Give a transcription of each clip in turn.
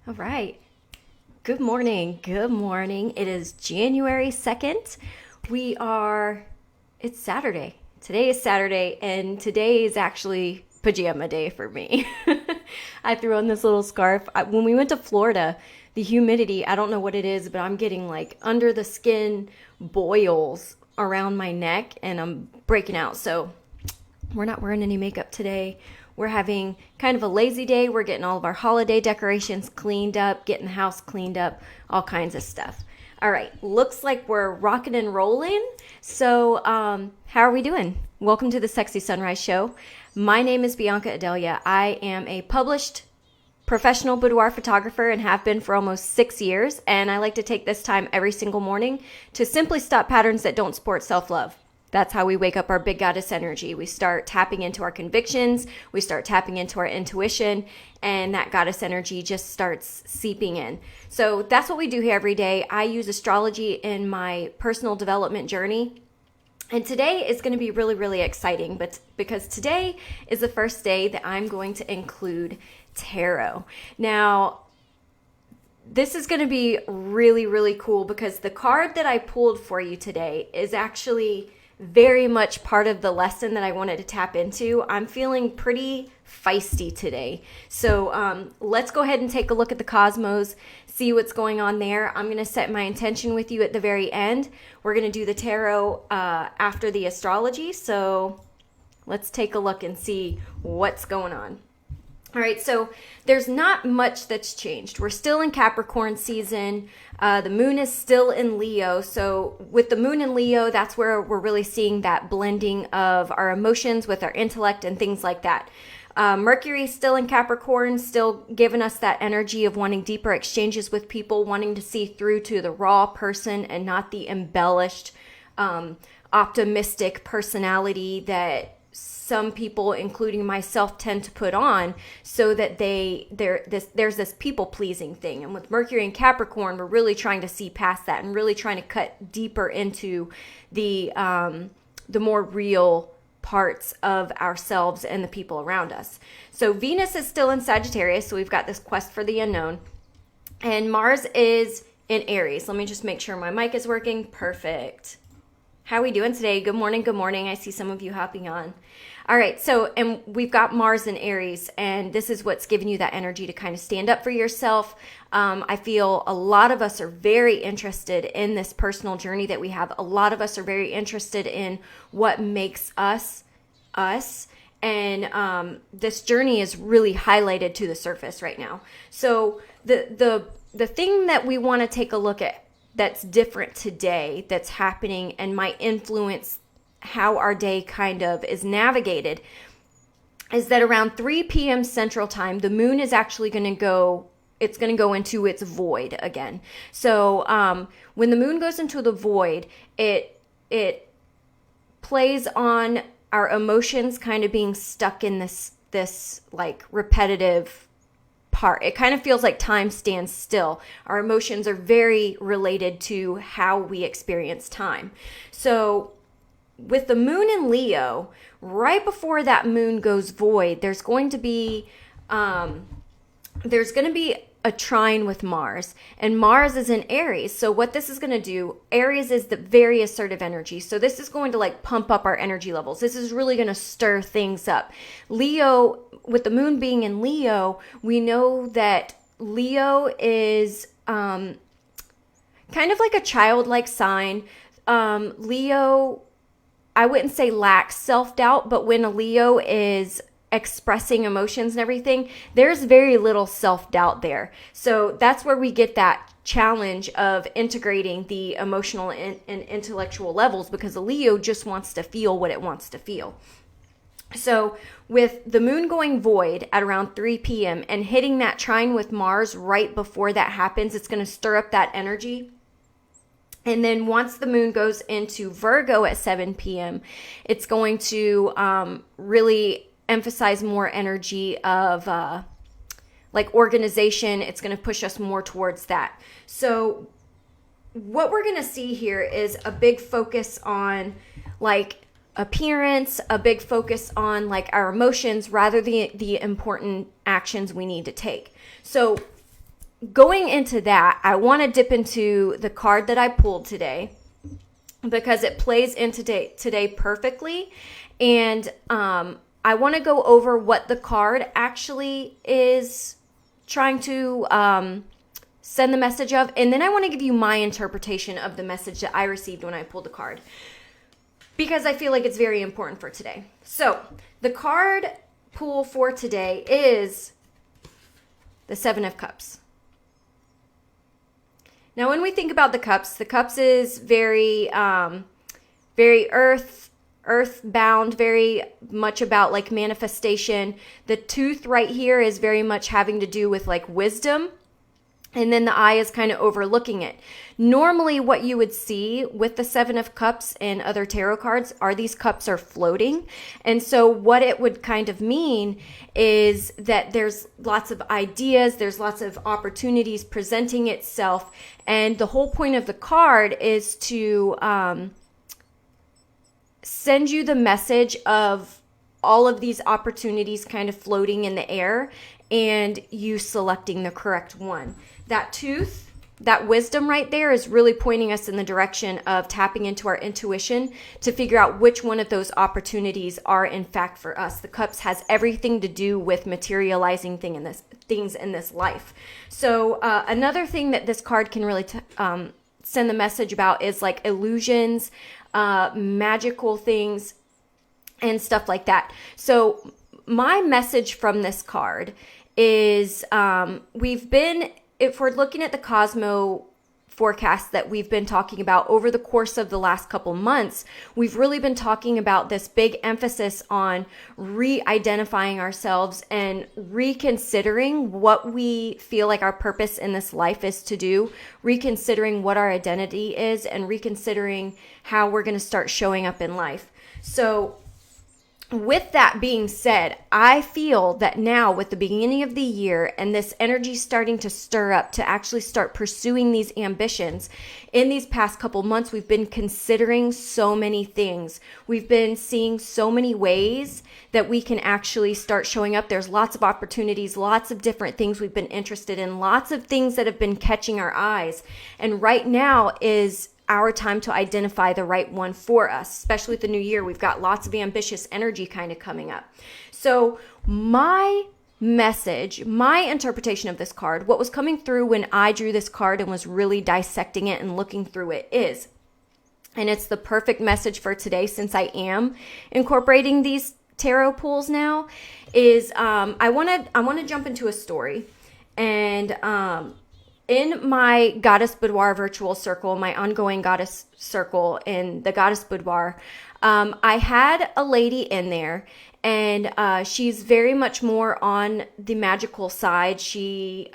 All right. Good morning. Good morning. It is January 2nd. It's Saturday. Today is Saturday, and today is actually pajama day for me. I threw on this little scarf. When we went to Florida, the humidity, I don't know what it is, but I'm getting like under the skin boils around my neck and I'm breaking out. So we're not wearing any makeup today. We're having kind of a lazy day. We're getting all of our holiday decorations cleaned up, getting the house cleaned up, all kinds of stuff. All right, looks like we're rocking and rolling. So how are we doing? Welcome to the Sexy Sunrise Show. My name is Bianca Adelia. I am a published professional boudoir photographer and have been for almost 6 years. And I like to take this time every single morning to simply stop patterns that don't support self-love. That's how we wake up our big goddess energy. We start tapping into our convictions. We start tapping into our intuition, and that goddess energy just starts seeping in. So that's what we do here every day. I use astrology in my personal development journey. And today is going to be really, really exciting, but because today is the first day that I'm going to include tarot. Now, this is going to be really, really cool because the card that I pulled for you today is actually very much part of the lesson that I wanted to tap into. I'm feeling pretty feisty today. So let's go ahead and take a look at the cosmos, see what's going on there. I'm going to set my intention with you at the very end. We're going to do the tarot after the astrology. So let's take a look and see what's going on. All right, so there's not much that's changed. We're still in Capricorn season. The moon is still in Leo. So with the moon in Leo, that's where we're really seeing that blending of our emotions with our intellect and things like that. Mercury is still in Capricorn, still giving us that energy of wanting deeper exchanges with people, wanting to see through to the raw person and not the embellished, optimistic personality that some people, including myself, tend to put on so that there's this people-pleasing thing. And with Mercury and Capricorn, we're really trying to see past that and really trying to cut deeper into the more real parts of ourselves and the people around us. So Venus is still in Sagittarius, so we've got this quest for the unknown. And Mars is in Aries. Let me just make sure my mic is working. Perfect. How are we doing today? Good morning, good morning. I see some of you hopping on. All right, so, and we've got Mars in Aries, and this is what's giving you that energy to kind of stand up for yourself. I feel a lot of us are very interested in this personal journey that we have. A lot of us are very interested in what makes us, us. And this journey is really highlighted to the surface right now. So the thing that we want to take a look at that's different today, that's happening and might influence how our day kind of is navigated, is that around 3 p.m. Central Time, the moon is actually going to go into its void again. So when the moon goes into the void, it plays on our emotions kind of being stuck in this like repetitive part. It kind of feels like time stands still. Our emotions are very related to how we experience time. So with the moon in Leo, right before that moon goes void, there's going to be a trine with Mars, and Mars is in Aries. So what this is going to do, Aries is the very assertive energy. So this is going to like pump up our energy levels. This is really going to stir things up. Leo, with the moon being in Leo, we know that Leo is kind of like a childlike sign. Leo, I wouldn't say lacks self-doubt, but when a Leo is expressing emotions and everything, there's very little self-doubt there. So that's where we get that challenge of integrating the emotional and intellectual levels, because a Leo just wants to feel what it wants to feel. So with the moon going void at around 3 p.m. and hitting that trine with Mars right before that happens, it's going to stir up that energy. And then once the moon goes into Virgo at 7 p.m., it's going to really emphasize more energy of like organization. It's going to push us more towards that. So what we're going to see here is a big focus on like appearance, a big focus on like our emotions rather than the important actions we need to take. So going into that, I want to dip into the card that I pulled today because it plays into today perfectly. And I want to go over what the card actually is trying to send the message of. And then I want to give you my interpretation of the message that I received when I pulled the card, because I feel like it's very important for today. So the card pull for today is the Seven of Cups. Now, when we think about the cups is very, very earthbound, very much about like manifestation. The tooth right here is very much having to do with like wisdom. And then the eye is kind of overlooking it. Normally what you would see with the Seven of Cups and other tarot cards are these cups are floating. And so what it would kind of mean is that there's lots of ideas, there's lots of opportunities presenting itself. And the whole point of the card is to send you the message of all of these opportunities kind of floating in the air and you selecting the correct one. That tooth, that wisdom right there is really pointing us in the direction of tapping into our intuition to figure out which one of those opportunities are in fact for us. The cups has everything to do with materializing things in this life. So another thing that this card can really send the message about is like illusions, magical things, and stuff like that. So my message from this card is if we're looking at the Cosmo forecast that we've been talking about over the course of the last couple months, we've really been talking about this big emphasis on re-identifying ourselves and reconsidering what we feel like our purpose in this life is to do, reconsidering what our identity is, and reconsidering how we're going to start showing up in life. So with that being said, I feel that now with the beginning of the year and this energy starting to stir up to actually start pursuing these ambitions, in these past couple months, we've been considering so many things. We've been seeing so many ways that we can actually start showing up. There's lots of opportunities, lots of different things we've been interested in, lots of things that have been catching our eyes. And right now is our time to identify the right one for us, especially with the new year. We've got lots of ambitious energy kind of coming up. So my message, my interpretation of this card, what was coming through when I drew this card and was really dissecting it and looking through it is, and it's the perfect message for today since I am incorporating these tarot pulls now, is I want to jump into a story. And in my Goddess Boudoir virtual circle, my ongoing goddess circle in the Goddess Boudoir, I had a lady in there, and she's very much more on the magical side. She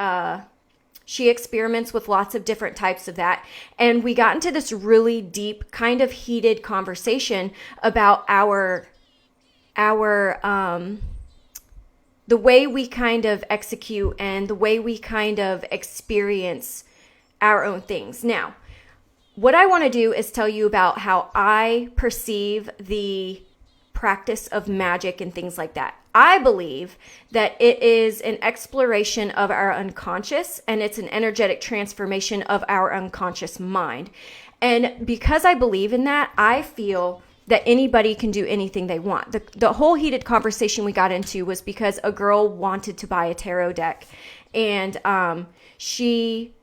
experiments with lots of different types of that. And we got into this really deep, kind of heated conversation about the way we kind of execute and the way we kind of experience our own things. Now, what I want to do is tell you about how I perceive the practice of magic and things like that. I believe that it is an exploration of our unconscious, and it's an energetic transformation of our unconscious mind. And because I believe in that, I feel that anybody can do anything they want. The whole heated conversation we got into was because a girl wanted to buy a tarot deck, and she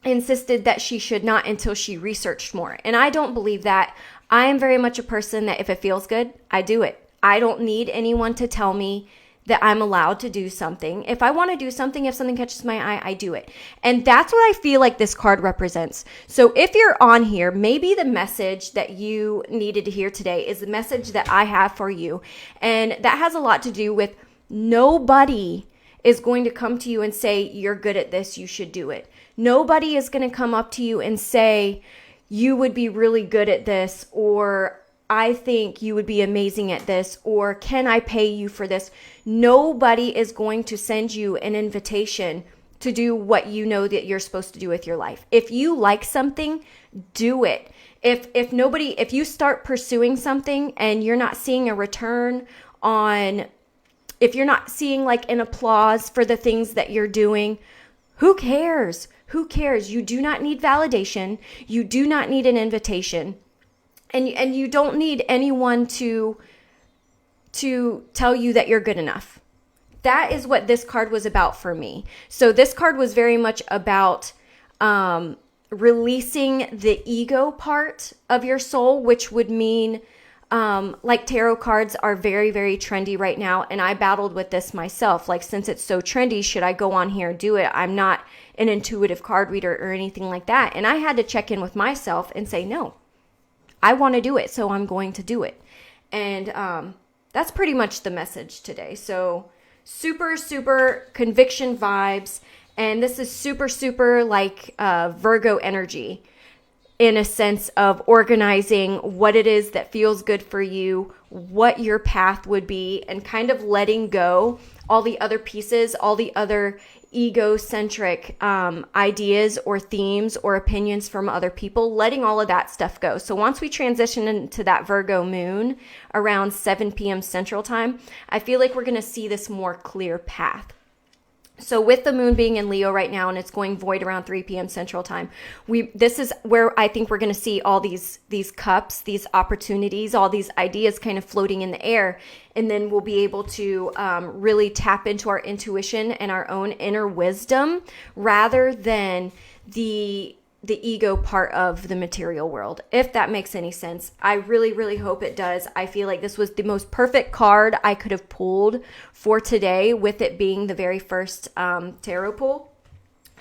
insisted that she should not until she researched more. And I don't believe that. I am very much a person that if it feels good, I do it. I don't need anyone to tell me that I'm allowed to do something. If I want to do something, if something catches my eye, I do it. And that's what I feel like this card represents. So if you're on here, maybe the message that you needed to hear today is the message that I have for you. And that has a lot to do with nobody is going to come to you and say, you're good at this, you should do it. Nobody is going to come up to you and say, you would be really good at this, or I think you would be amazing at this, or can I pay you for this? Nobody is going to send you an invitation to do what you know that you're supposed to do with your life. If you like something, do it. If you start pursuing something and you're not seeing a return on, if you're not seeing like an applause for the things that you're doing, Who cares? Who cares? You do not need validation. You do not need an invitation. And you don't need anyone to tell you that you're good enough. That is what this card was about for me. So this card was very much about releasing the ego part of your soul, which would mean like tarot cards are very, very trendy right now. And I battled with this myself. Like, since it's so trendy, should I go on here and do it? I'm not an intuitive card reader or anything like that. And I had to check in with myself and say, no, I want to do it. So I'm going to do it. And that's pretty much the message today. So super, super conviction vibes. And this is super, super like Virgo energy, in a sense of organizing what it is that feels good for you, what your path would be, and kind of letting go all the other pieces, all the other egocentric ideas or themes or opinions from other people, letting all of that stuff go. So once we transition into that Virgo moon around 7 p.m. Central Time, I feel like we're going to see this more clear path. So with the moon being in Leo right now, and it's going void around 3 p.m. Central Time, this is where I think we're going to see all these cups, these opportunities, all these ideas kind of floating in the air. And then we'll be able to really tap into our intuition and our own inner wisdom rather than the ego part of the material world, if that makes any sense. I really, really hope it does. I feel like this was the most perfect card I could have pulled for today, with it being the very first tarot pull.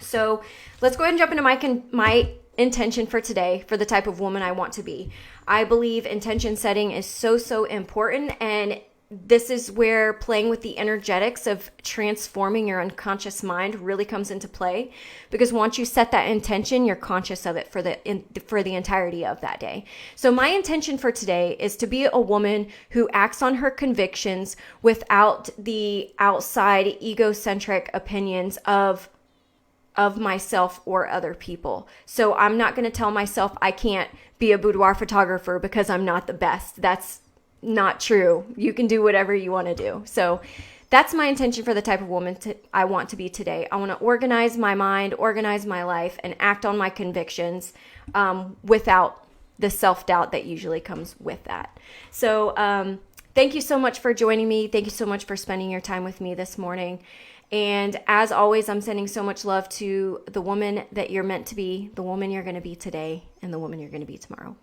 So let's go ahead and jump into my intention for today, for the type of woman I want to be. I believe intention setting is so, so important, and this is where playing with the energetics of transforming your unconscious mind really comes into play, because once you set that intention, you're conscious of it for the entirety of that day. So my intention for today is to be a woman who acts on her convictions without the outside egocentric opinions of myself or other people. So I'm not going to tell myself I can't be a boudoir photographer because I'm not the best. That's not true. You can do whatever you want to do. So that's my intention for the type of woman I want to be today. I want to organize my mind, organize my life, and act on my convictions without the self-doubt that usually comes with that. So thank you so much for joining me. Thank you so much for spending your time with me this morning. And as always, I'm sending so much love to the woman that you're meant to be, the woman you're going to be today, and the woman you're going to be tomorrow.